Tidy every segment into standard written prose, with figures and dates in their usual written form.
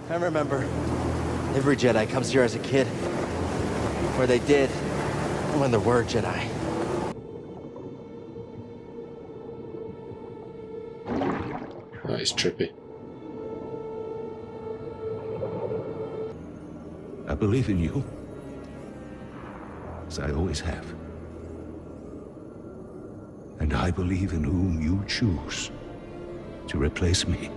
I remember. Every Jedi comes here as a kid. Or they did. When there were Jedi. That is trippy. I believe in you. As I always have. And I believe in whom you choose to replace me.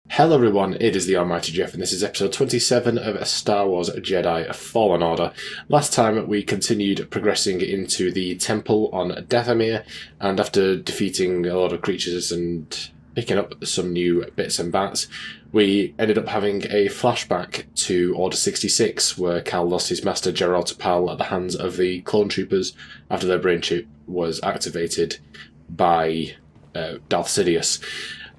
Hello everyone, it is the Almighty Jeff, and this is episode 27 of Star Wars Jedi Fallen Order. Last time we continued progressing into the temple on Dathomir, and after defeating a lot of creatures and picking up some new bits and bats, we ended up having a flashback to Order 66, where Cal lost his master Jaro Tapal at the hands of the clone troopers after their brain chip was activated by Darth Sidious.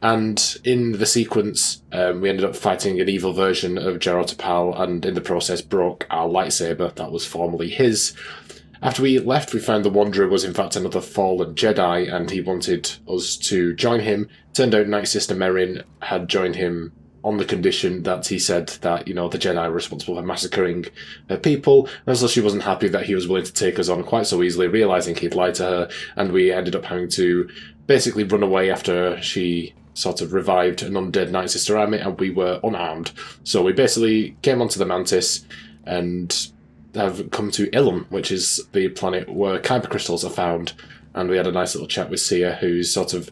And in the sequence, we ended up fighting an evil version of Jaro Tapal, and in the process broke our lightsaber that was formerly his. After we left, we found the Wanderer was in fact another fallen Jedi, and he wanted us to join him. Turned out Night Sister Merrin had joined him on the condition that he said that, you know, the Jedi were responsible for massacring her people, and so she wasn't happy that he was willing to take us on quite so easily, realising he'd lied to her, and we ended up having to basically run away after she sort of revived an undead Night Sister army, and we were unarmed. So we basically came onto the Mantis and have come to Ilum, which is the planet where Kyber Crystals are found, and we had a nice little chat with Sia, who's sort of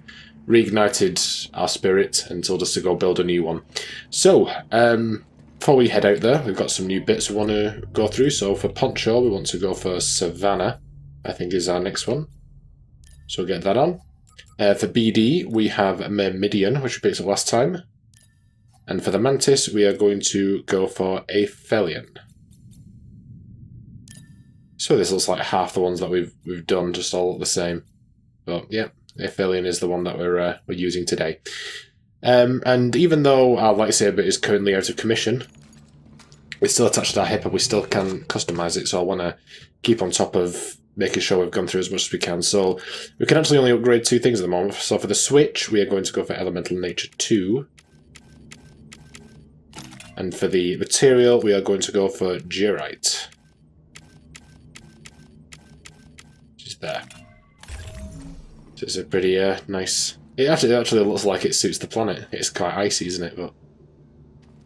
reignited our spirit and told us to go build a new one. So, before we head out there, we've got some new bits we want to go through. So for Poncho, we want to go for Savannah, I think is our next one. So we'll get that on. For BD, we have Myrmidian, which we picked up last time. And for the Mantis, we are going to go for Aphelion. So this looks like half the ones that we've done, just all the same. But yeah, Aphelion is the one that we're using today. And even though our lightsaber is currently out of commission, it's still attached to our hip and we still can customize it, so I want to keep on top of making sure we've gone through as much as we can. So we can actually only upgrade two things at the moment. So for the Switch, we are going to go for Elemental Nature 2. And for the material, we are going to go for Gyrite. Which is there. So it's a pretty nice... It actually looks like it suits the planet. It's quite icy, isn't it? But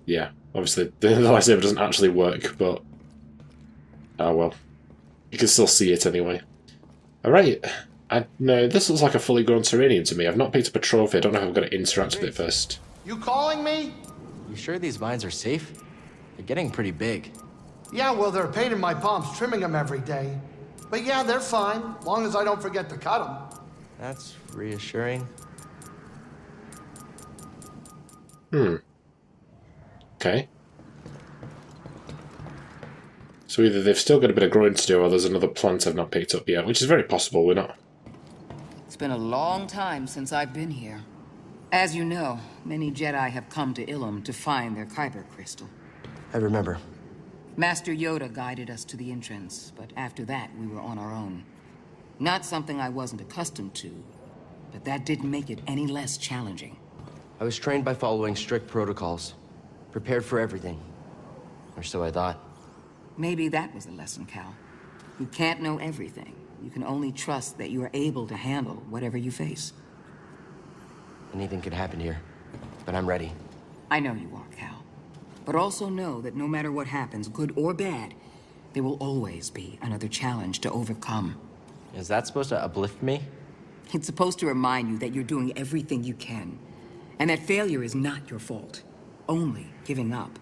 yeah, obviously the lightsaber doesn't actually work, but oh well. You can still see it anyway. Alright. No, this looks like a fully grown Terranium to me. I've not picked up a trophy. I don't know if I've got to interact with it first. You calling me? You sure these vines are safe? They're getting pretty big. Yeah, well, they're a pain in my palms trimming them every day. But yeah, they're fine, long as I don't forget to cut them. That's reassuring. Okay. So either they've still got a bit of growing to do, or there's another plant I've not picked up yet, which is very possible. We're not... It's been a long time since I've been here. As you know, many Jedi have come to Ilum to find their Kyber Crystal. I remember. Master Yoda guided us to the entrance, but after that we were on our own. Not something I wasn't accustomed to, but that didn't make it any less challenging. I was trained by following strict protocols. Prepared for everything. Or so I thought. Maybe that was the lesson, Cal. You can't know everything. You can only trust that you are able to handle whatever you face. Anything could happen here. But I'm ready. I know you are, Cal. But also know that no matter what happens, good or bad, there will always be another challenge to overcome. Is that supposed to uplift me? It's supposed to remind you that you're doing everything you can, and that failure is not your fault. Only giving up.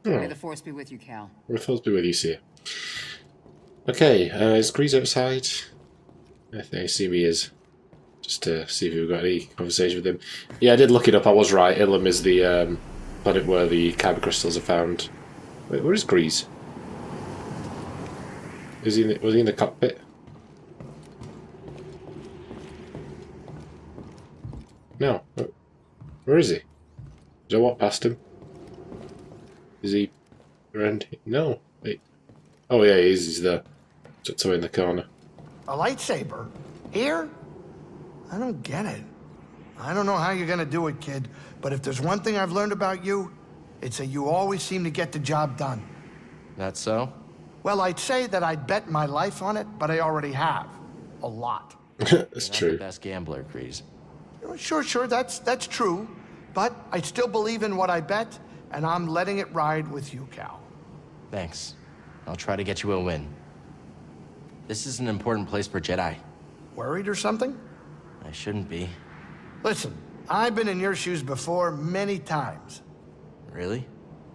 May the Force be with you, Cal. May the Force be with you, Sia. Okay, is Grease outside? I assume he is. Just to see if we've got any conversation with him. Yeah, I did look it up. I was right. Ilum is the planet where the Kyber Crystals are found. Wait, where is Grease? Was he in the cockpit? No. Where is he? Did I walk past him? Is he around here? No. Wait. Oh yeah, he is. He's there. Tucked away in the corner. A lightsaber? Here? I don't get it. I don't know how you're gonna do it, kid, but if there's one thing I've learned about you, it's that you always seem to get the job done. That so? Well, I'd say that I'd bet my life on it, but I already have. A lot. It's You're not true. the best gambler, Grease. Sure, that's true. But I still believe in what I bet, and I'm letting it ride with you, Cal. Thanks. I'll try to get you a win. This is an important place for Jedi. Worried or something? I shouldn't be. Listen, I've been in your shoes before many times. Really?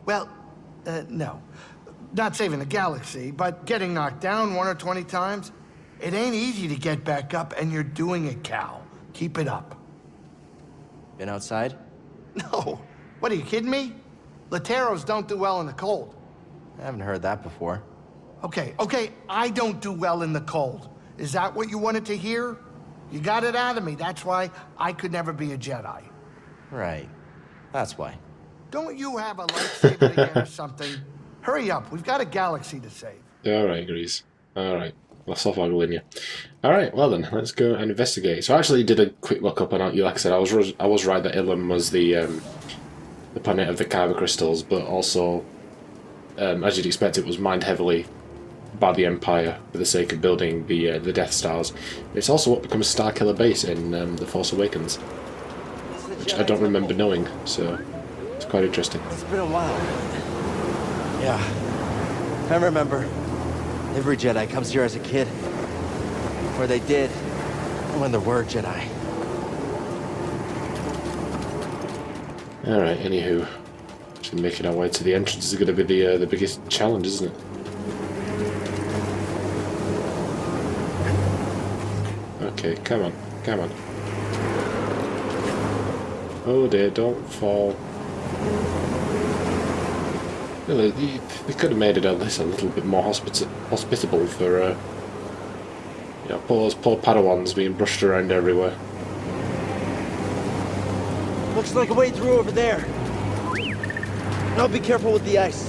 Well, no. Not saving the galaxy, but getting knocked down 1 or 20 times. It ain't easy to get back up, and you're doing it, Cal. Keep it up. Been outside? No. What, are you kidding me? Lateros don't do well in the cold. I haven't heard that before. Okay, I don't do well in the cold. Is that what you wanted to hear? You got it out of me. That's why I could never be a Jedi. Right. That's why. Don't you have a lightsaber to get or something? Hurry up. We've got a galaxy to save. Alright, Grease. Alright. I'll stop ogling you. Alright, well then, let's go and investigate. So I actually did a quick look up on it. Like I said, I was right that Ilum was the planet of the Kyber Crystals, but also, as you'd expect, it was mined heavily by the Empire for the sake of building the Death Stars. It's also what becomes Starkiller Base in The Force Awakens, which I don't remember knowing, so it's quite interesting. It's been a while. Yeah. I remember. Every Jedi comes here as a kid. Or they did. When there were Jedi. Alright, anywho. So making our way to the entrance is going to be the biggest challenge, isn't it? Okay, come on, come on. Oh dear, don't fall. Really, they could have made it at least a little bit more hospitable for, you know, poor Padawans being brushed around everywhere. Looks like a way through over there. I'll be careful with the ice.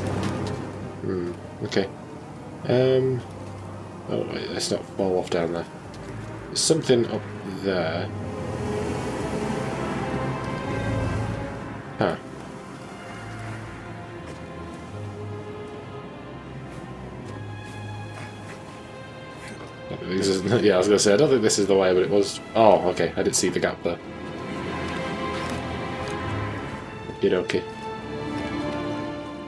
Okay. Oh wait, let's not fall off down there. There's something up there. Huh. This isn't, yeah, I was going to say, I don't think this is the way, but it was... Oh, okay, I didn't see the gap there. Okay.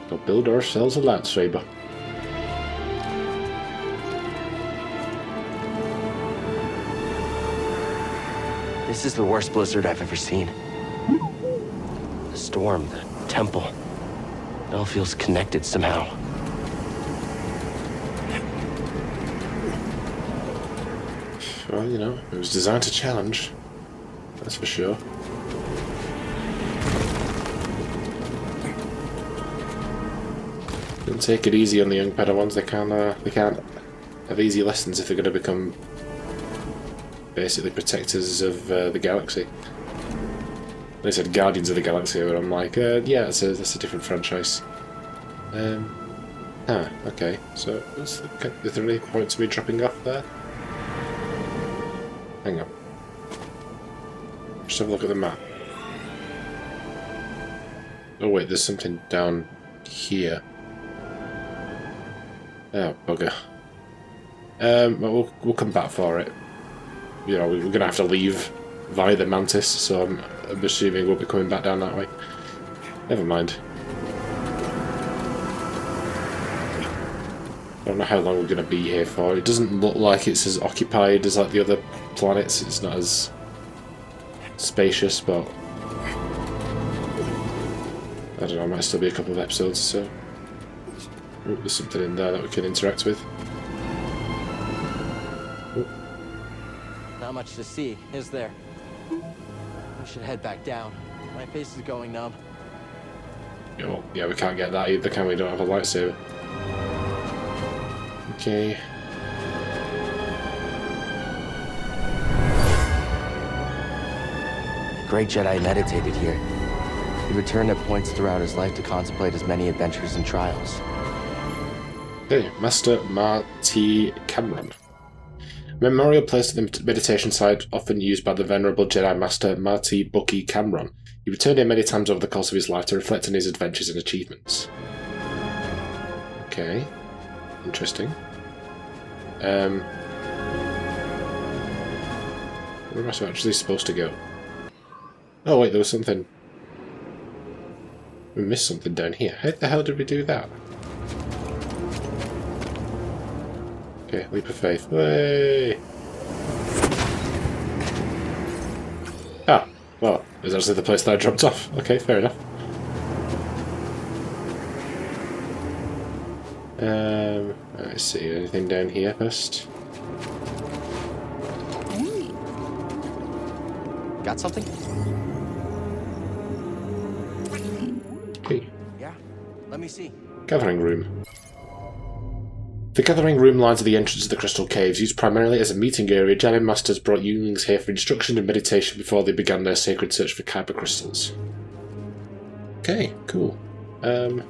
Go build ourselves a lightsaber. This is the worst blizzard I've ever seen. The storm, the temple. It all feels connected somehow. Well, you know, it was designed to challenge. That's for sure. Don't take it easy on the young Padawans. They can't have easy lessons if they're going to become basically protectors of the galaxy. They said Guardians of the Galaxy, but I'm like, yeah, that's a different franchise. Okay. So, is there any point to me dropping off there? Hang on. Just have a look at the map. Oh wait, there's something down here. Oh, bugger. Well, we'll come back for it. You know, we're going to have to leave via the Mantis, so I'm assuming we'll be coming back down that way. Never mind. I don't know how long we're going to be here for. It doesn't look like it's as occupied as like the other planets. It's not as spacious, but I don't know, might still be a couple of episodes or so. Ooh, there's something in there that we can interact with. Ooh. Not much to see, is there? We should head back down. My face is going numb. Yeah, well, yeah, we can't get that either, can we? Don't have a lightsaber. Okay. The great Jedi meditated here. He returned at points throughout his life to contemplate his many adventures and trials. Okay, Master Marty Cameron. Memorial placed at the meditation site often used by the venerable Jedi Master Marty Bucky Cameron. He returned here many times over the course of his life to reflect on his adventures and achievements. Okay. Interesting. Where am I actually supposed to go? Oh wait, there was something... We missed something down here. How the hell did we do that? Okay, leap of faith. Way. Ah, well, it was actually the place that I dropped off. Okay, fair enough. Let's see, anything down here first? Got something? Okay. Yeah, let me see. Gathering room. The gathering room lines at the entrance of the Crystal Caves. Used primarily as a meeting area, Jedi Masters brought Younglings here for instruction and meditation before they began their sacred search for Kyber Crystals. Okay, cool. Let's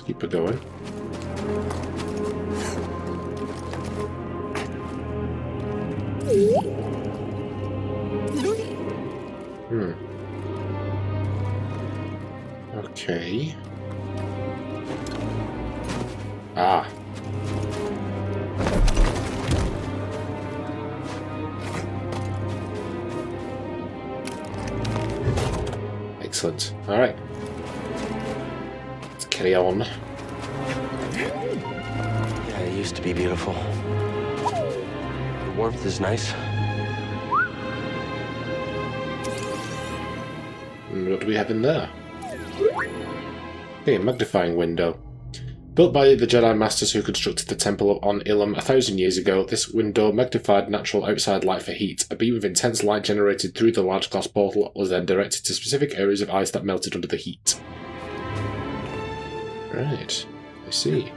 keep it going. Okay. Ah. Excellent. Alright. Let's carry on. Yeah, it used to be beautiful. The warmth is nice. And what do we have in there? Okay, magnifying window. Built by the Jedi Masters who constructed the temple on Ilum 1,000 years ago, this window magnified natural outside light for heat. A beam of intense light generated through the large glass portal was then directed to specific areas of ice that melted under the heat. Right, I see.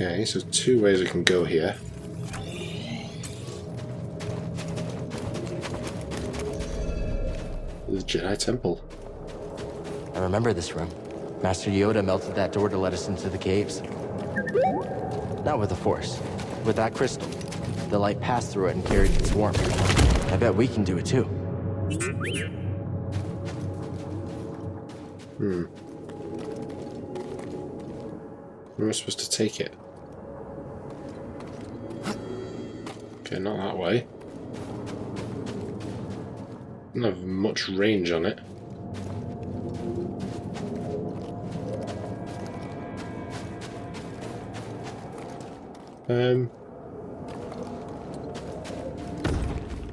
Okay, so two ways we can go here. The Jedi Temple. I remember this room. Master Yoda melted that door to let us into the caves. Not with the Force. With that crystal. The light passed through it and carried its warmth. I bet we can do it too. Where am I supposed to take it? Okay, not that way. Doesn't have much range on it.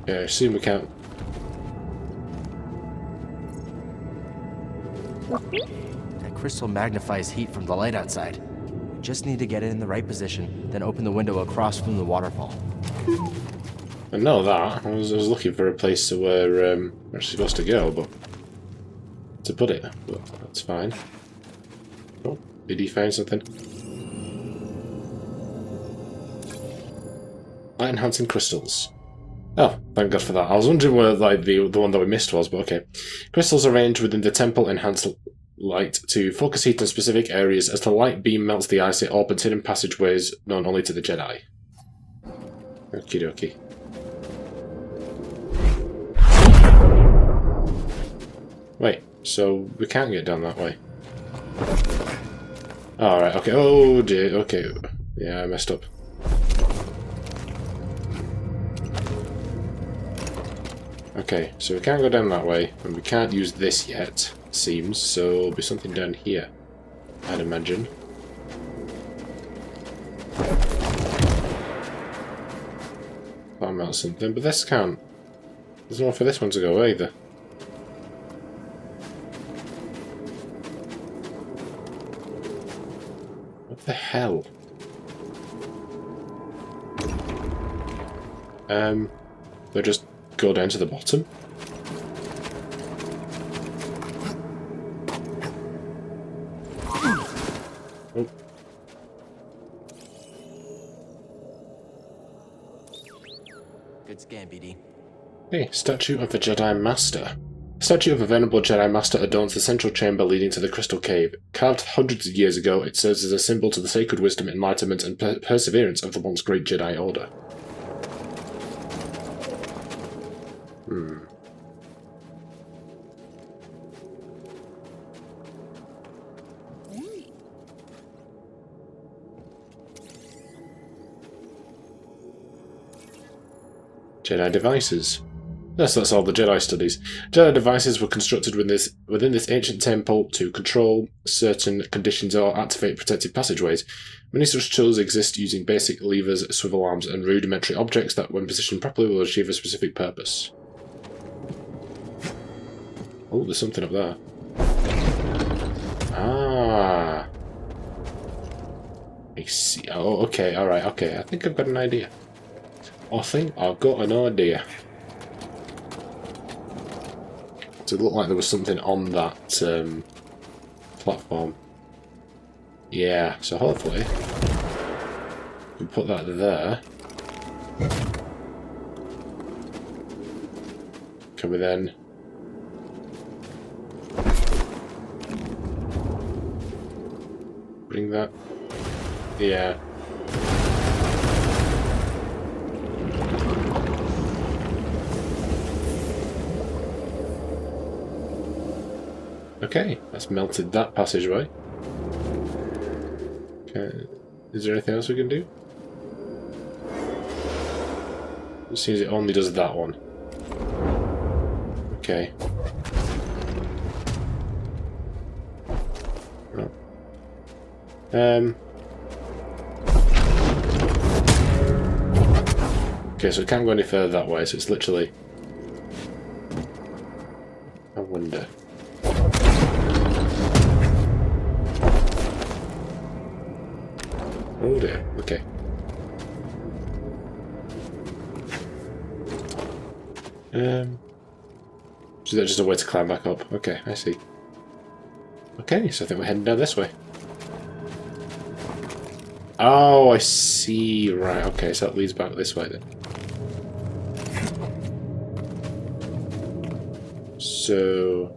Yeah, I assume we can't. That crystal magnifies heat from the light outside. We just need to get it in the right position, then open the window across from the waterfall. I know that. I was looking for a place to where we're supposed to go, but to put it. But that's fine. Oh, did he find something? Light enhancing crystals. Oh, thank God for that. I was wondering where like the one that we missed was, but okay. Crystals arranged within the temple enhance light to focus heat in specific areas. As the light beam melts the ice, it opens hidden passageways known only to the Jedi. Okie dokie. Wait, so we can't get down that way? Alright, okay. Oh dear, okay. Yeah, I messed up. Okay, so we can't go down that way, and we can't use this yet, it seems, so there'll be something down here, I'd imagine. That melts something, but this can't. There's no one for this one to go either. What the hell? They just go down to the bottom? Oh. Good scan, BD. Hey, statue of the Jedi Master. A statue of a venerable Jedi Master adorns the central chamber leading to the Crystal Cave. Carved hundreds of years ago, it serves as a symbol to the sacred wisdom, enlightenment, and perseverance of the once great Jedi Order. Jedi devices. Yes, that's all the Jedi studies. Jedi devices were constructed within this ancient temple to control certain conditions or activate protective passageways. Many such tools exist using basic levers, swivel arms, and rudimentary objects that, when positioned properly, will achieve a specific purpose. Oh, there's something up there. Ah. I see. Oh, okay, alright, okay. I think I've got an idea. I think I've got an idea. So it looked like there was something on that platform. Yeah, so hopefully we put that there. Can we then bring that? Yeah. Okay, that's melted that passageway. Okay, is there anything else we can do? It seems it only does that one. Okay. No. Okay, so it can't go any further that way, so it's literally a window. Oh dear, okay. So that's just a way to climb back up. Okay, I see. Okay, so I think we're heading down this way. Oh, I see. Right, okay, so that leads back this way then. So...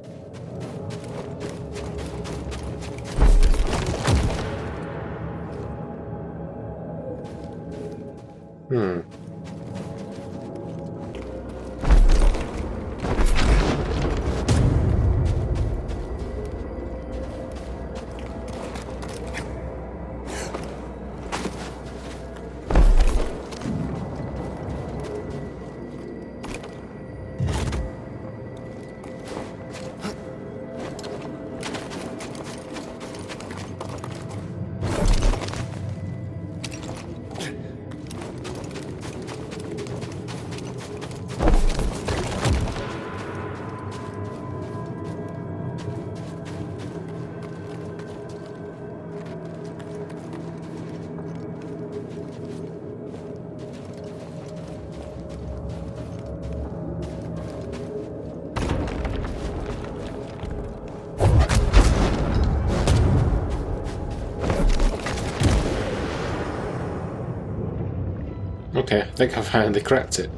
Okay, I think I finally cracked it.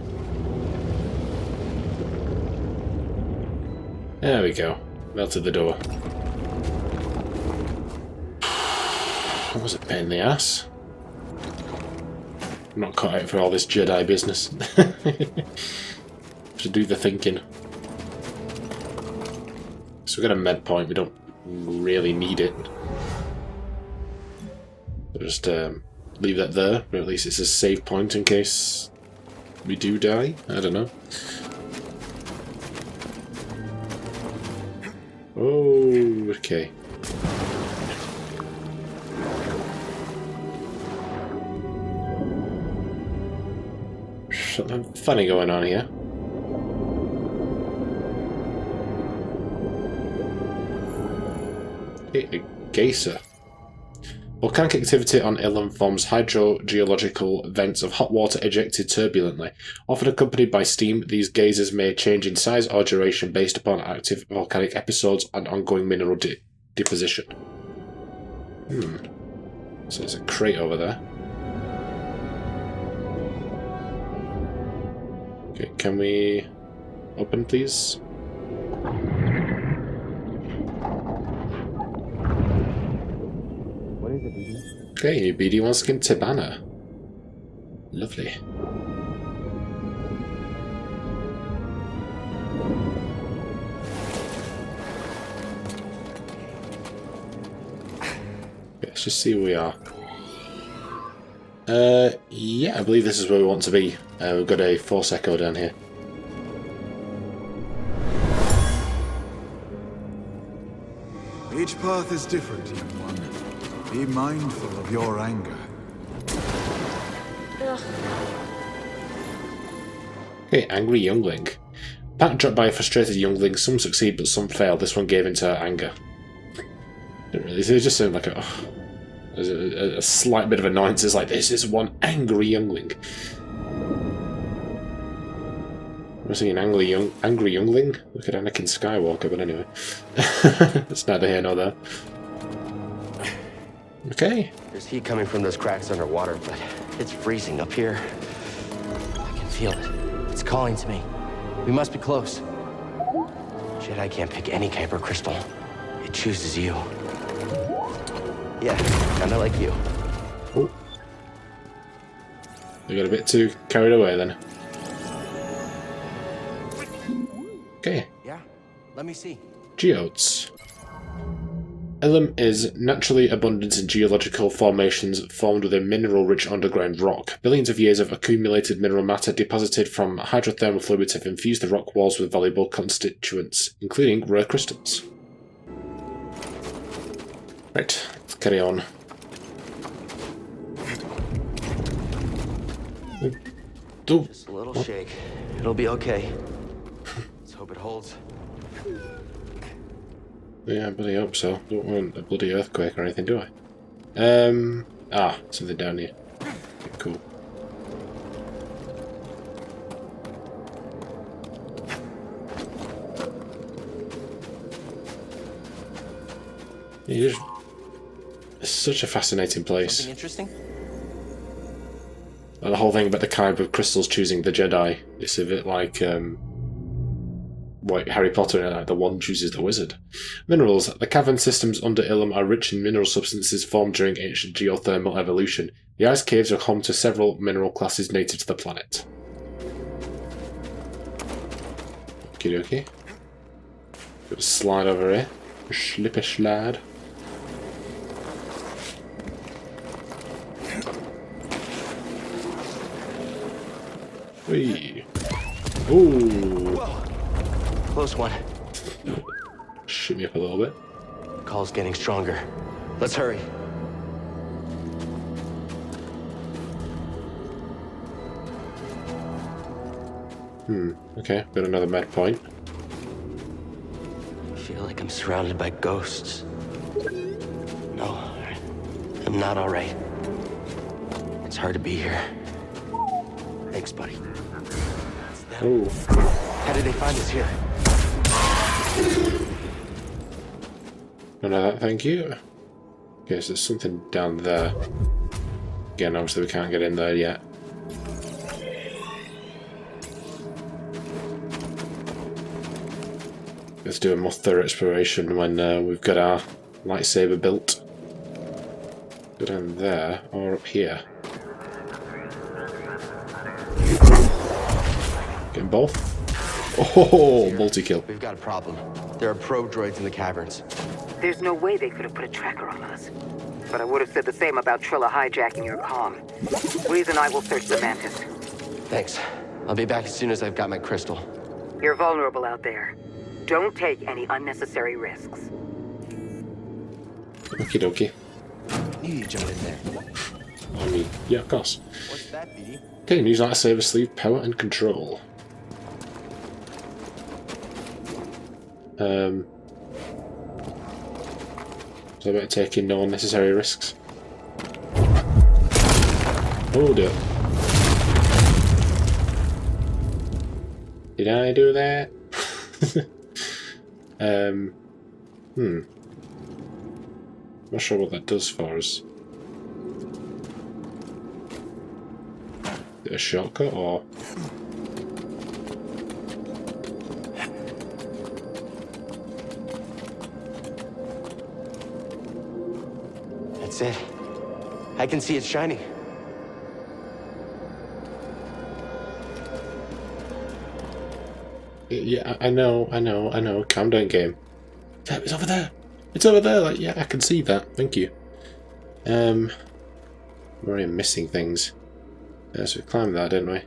There we go. Melted the door. That was a pain in the ass. I'm not cut out for all this Jedi business. To do the thinking. So we've got a med point, we don't really need it. So just leave that there, but at least it's a save point in case we do die. I don't know. Oh, okay. Something funny going on here. Okay, a geyser. Volcanic activity on Ilum forms hydrogeological vents of hot water ejected turbulently. Often accompanied by steam, these geysers may change in size or duration based upon active volcanic episodes and ongoing mineral deposition. So there's a crate over there. Okay, can we open, please? is it, BD? Okay, new BD one skin Tibana. Lovely. Okay, let's just see where we are. Yeah, I believe this is where we want to be. We've got a Force Echo down here. Each path is different, young one. Be mindful of your anger. Okay, angry youngling. Pack dropped by a frustrated youngling. Some succeed, but some fail. This one gave into anger. It really. It just sounded like a slight bit of annoyance. It's like, this is one angry youngling. I'm seeing an angry youngling. Look at Anakin Skywalker, but anyway. It's neither here nor there. Okay. There's heat coming from those cracks underwater, but it's freezing up here. I can feel it. It's calling to me. We must be close. Jedi can't pick any Kyber crystal. It chooses you. Yeah, kinda like you. Oh. We got a bit too carried away then. Okay. Yeah, let me see. Geodes. Ilum is naturally abundant in geological formations formed within mineral-rich underground rock. Billions of years of accumulated mineral matter deposited from hydrothermal fluids have infused the rock walls with valuable constituents, including rare crystals. Right, let's carry on. Oh. Just a little shake. It'll be okay. Let's hope it holds. Yeah, I bloody hope so. Don't want a bloody earthquake or anything, do I? Something down here. Okay, cool. It's such a fascinating place. Something interesting? And the whole thing about the Kyber Crystals choosing the Jedi. It's a bit like Harry Potter, and the one chooses the wizard. Minerals. The cavern systems under Ilum are rich in mineral substances formed during ancient geothermal evolution. The ice caves are home to several mineral classes native to the planet. Okie dokie. Got a slide over here. Slip a slide. Whee. Ooh. Whoa. Close one. Shoot me up a little bit. Call's getting stronger. Let's hurry. Okay, got another med point. I feel like I'm surrounded by ghosts. No, I'm not all right. It's hard to be here. Thanks, buddy. Oh. How did they find us here? None of that, thank you. Okay, so there's something down there. Again, obviously we can't get in there yet. Let's do a more thorough exploration when we've got our lightsaber built. Go down there, or up here. Getting both? Oh, multi-kill. We've got a problem. There are probe droids in the caverns. There's no way they could have put a tracker on us. But I would have said the same about Trilla hijacking your comm. Reese and I will search the Mantis. Thanks. I'll be back as soon as I've got my crystal. You're vulnerable out there. Don't take any unnecessary risks. Okie dokie. Knew you'd jump in there. I mean, yeah, of course. What's that, BD? Okay, use lightsaber sleeve, power and control. So about taking no unnecessary risks. Oh dear. Did I do that? Not sure what that does for us. Is it a shortcut or? That's That's it. I can see it shining. Yeah, I know. Calm down, game. It's over there. It's over there. Like, yeah, I can see that. Thank you. We're already missing things. So we climbed that, didn't we?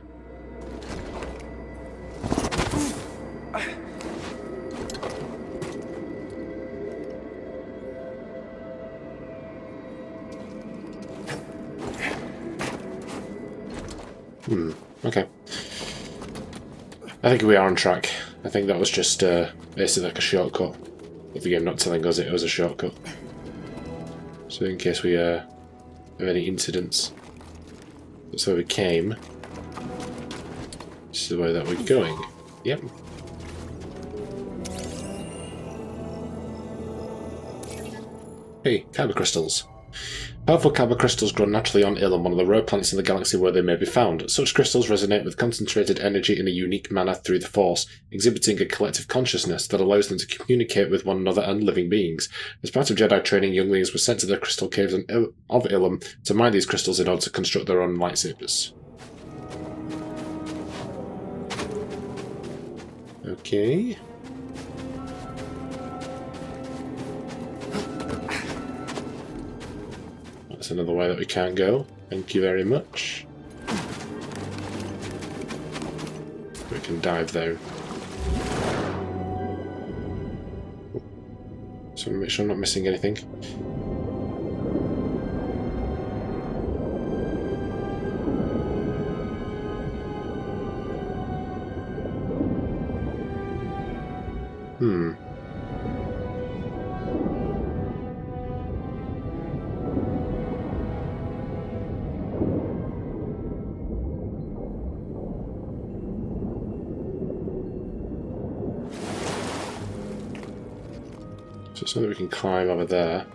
Okay. I think we are on track. I think that was just basically like a shortcut. With the game not telling us it was a shortcut. So in case we have any incidents. That's where we came. This is the way that we're going. Yep. Hey, Kyber Crystals. Powerful Kyber crystals grow naturally on Ilum, one of the rare planets in the galaxy where they may be found. Such crystals resonate with concentrated energy in a unique manner through the Force, exhibiting a collective consciousness that allows them to communicate with one another and living beings. As part of Jedi training, younglings were sent to the crystal caves of Ilum to mine these crystals in order to construct their own lightsabers. Okay. That's another way that we can't go. Thank you very much. We can dive there. So make sure I'm not missing anything. So that we can climb over there.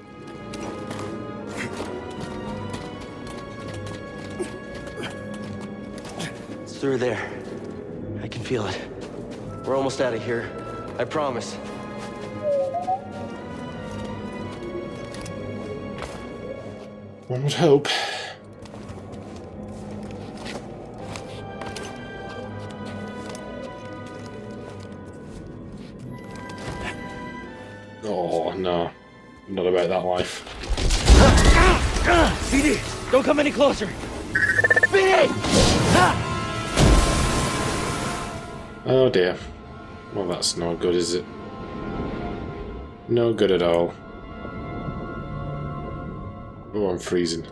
It's through there. I can feel it. We're almost out of here. I promise. One would hope. Oh no, not about that life. BD, don't come any closer. BD! Oh dear. Well, that's no good, is it? No good at all. Oh, I'm freezing.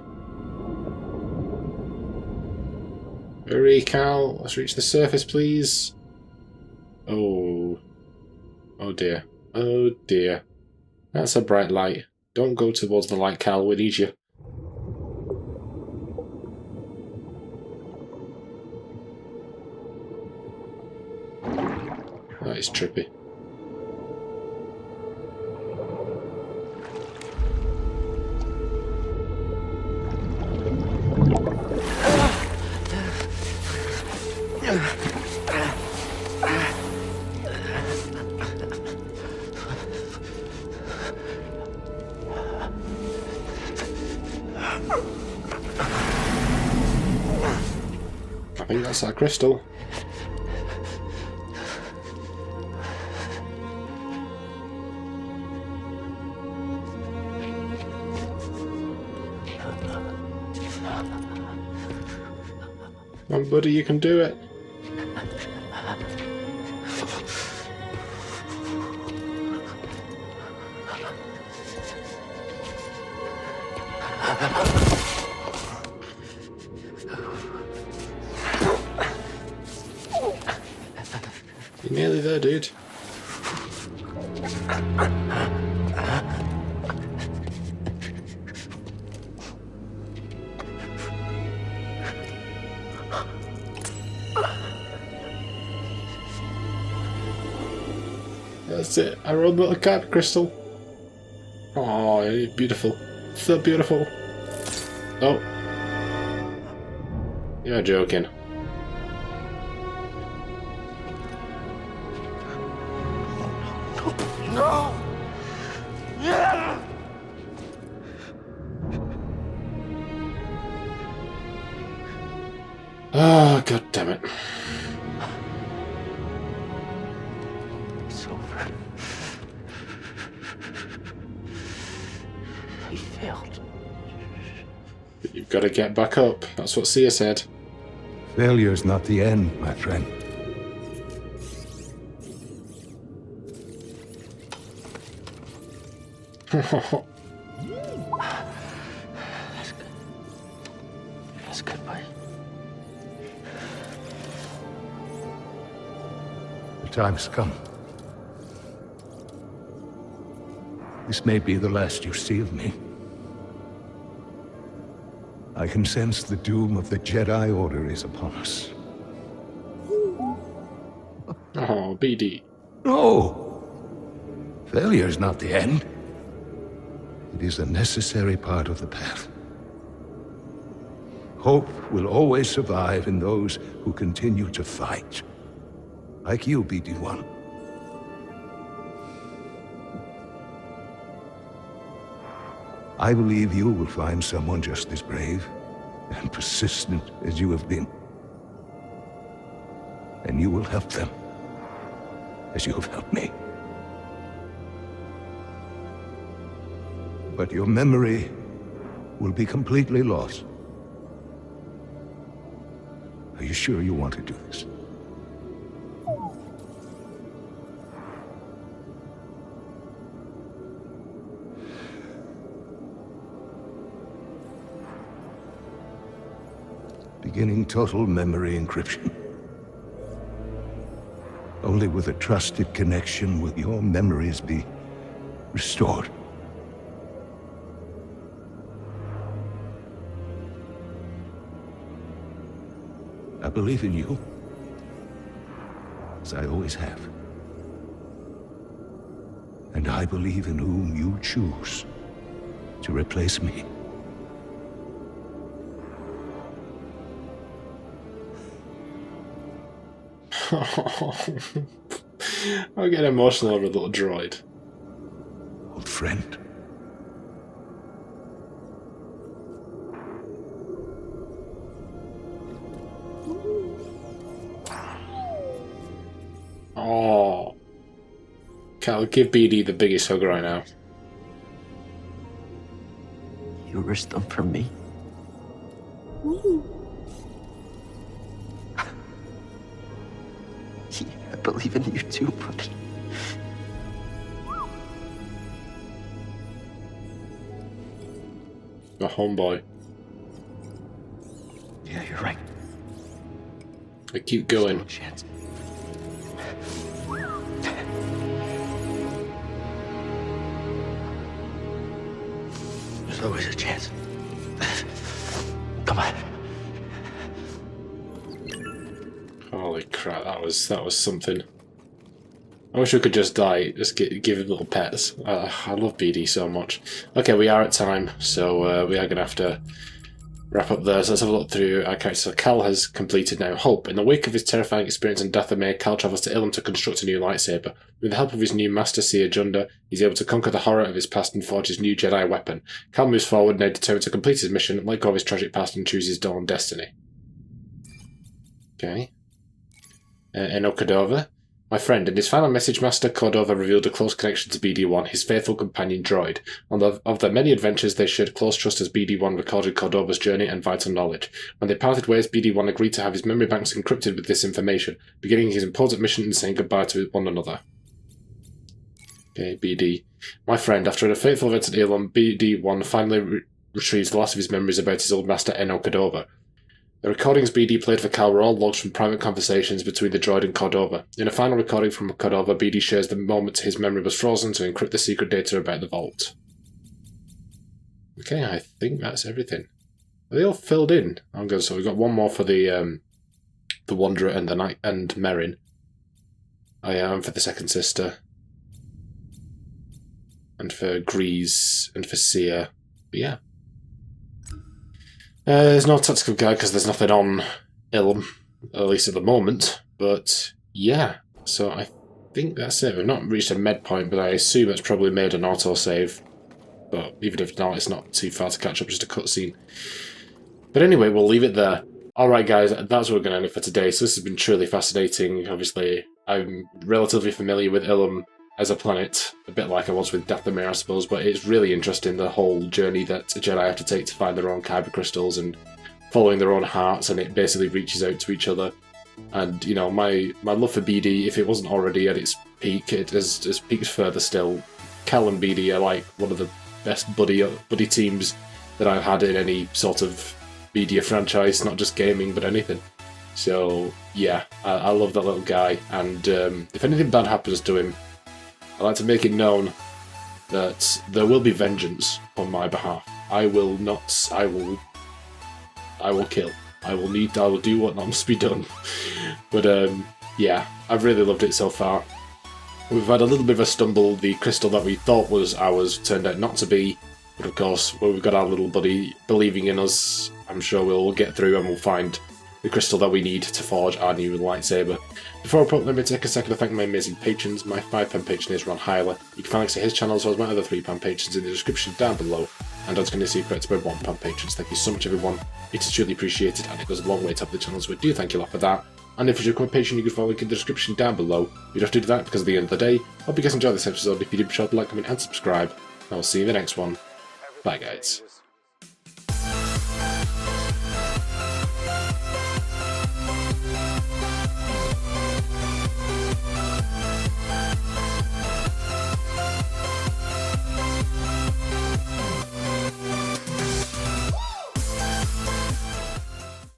Hurry, Cal. Let's reach the surface, please. Oh. Oh dear. Oh dear. That's a bright light. Don't go towards the light, Cal. We need you. That is trippy. I think that's that crystal. Come on, buddy, you can do it. You're nearly there, dude. That's it. I rolled the Kyber crystal. Oh, beautiful. So beautiful. Oh. You're joking. No! Yeah! Oh, god damn it. It's over. He failed. You've got to get back up. That's what Sia said. Failure's not the end, my friend. That's good, buddy. The time's come. This may be the last you see of me. I can sense the doom of the Jedi Order is upon us. Oh, BD. No! Failure's not the end. It is a necessary part of the path. Hope will always survive in those who continue to fight. Like you, BD-1. I believe you will find someone just as brave and persistent as you have been. And you will help them, as you have helped me. But your memory will be completely lost. Are you sure you want to do this? Beginning total memory encryption. Only with a trusted connection will your memories be restored. I believe in you, as I always have. And I believe in whom you choose to replace me. I get emotional over a little droid. Old friend. Oh. Cal, give BD the biggest hug right now. You risked them for me. I believe in you too, buddy. A homeboy. Yeah, you're right. I keep going. Still a chance. There's always a chance. Come on. Holy crap, that was something. I wish we could just die, just give him little pets. I love BD so much. Okay, we are at time, so we are going to have to wrap up there. So let's have a look through our characters. So Cal has completed now Hope. In the wake of his terrifying experience in Dathomir, Cal travels to Ilum to construct a new lightsaber. With the help of his new master seer Junda, he's able to conquer the horror of his past and forge his new Jedi weapon. Cal moves forward, now determined to complete his mission, let go of his tragic past and choose his dawn destiny. Okay. Eno Cordova. My friend, in his final message, Master Cordova revealed a close connection to BD-1, his faithful companion droid. Of their many adventures, they shared close trust as BD-1 recorded Cordova's journey and vital knowledge. When they parted ways, BD-1 agreed to have his memory banks encrypted with this information, beginning his important mission and saying goodbye to one another. Okay, BD. My friend, after a fateful event at Ilum, BD-1 finally retrieves the last of his memories about his old master Eno Cordova. The recordings BD played for Cal were all logs from private conversations between the droid and Cordova. In a final recording from Cordova, BD shares the moment his memory was frozen to encrypt the secret data about the vault. Okay, I think that's everything. Are they all filled in? I'm good. So we've got one more for the Wanderer and the Knight and Merrin. I am for the second sister. And for Grease and for Sia. But yeah. There's no tactical guide because there's nothing on Ilum, at least at the moment. But yeah, so I think that's it. We've not reached a med point, but I assume it's probably made an autosave. But even if not, it's not too far to catch up, just a cutscene. But anyway, we'll leave it there. Alright guys, that's what we're going to end it for today. So this has been truly fascinating. Obviously, I'm relatively familiar with Ilum as a planet, a bit like I was with Dathomir, I suppose, but it's really interesting, the whole journey that Jedi have to take to find their own Kyber Crystals and following their own hearts, and it basically reaches out to each other. And, you know, my love for BD, if it wasn't already at its peak, it has peaked further still. Cal and BD are like one of the best buddy teams that I've had in any sort of media franchise, not just gaming, but anything. So, yeah, I love that little guy, and if anything bad happens to him, I like to make it known that there will be vengeance on my behalf. I will kill. I will do what must be done. But, yeah, I've really loved it so far. We've had a little bit of a stumble. The crystal that we thought was ours turned out not to be. But of course, when we've got our little buddy believing in us, I'm sure we'll get through and we'll find the crystal that we need to forge our new lightsaber. Before I put, let me take a second to thank my amazing patrons. My £5 patron is Ron Hyler. You can find links to his channel as well as my other £3 patrons in the description down below. And Don't Skinny Secrets by £1 patrons. Thank you so much, everyone. It is truly appreciated, and it goes a long way to help the channel, so I do thank you a lot for that. And if you're a patron, you can follow the link in the description down below. You don't have to do that because at the end of the day, I hope you guys enjoyed this episode. If you did, be sure to like, comment, and subscribe. And I'll see you in the next one. Bye, guys.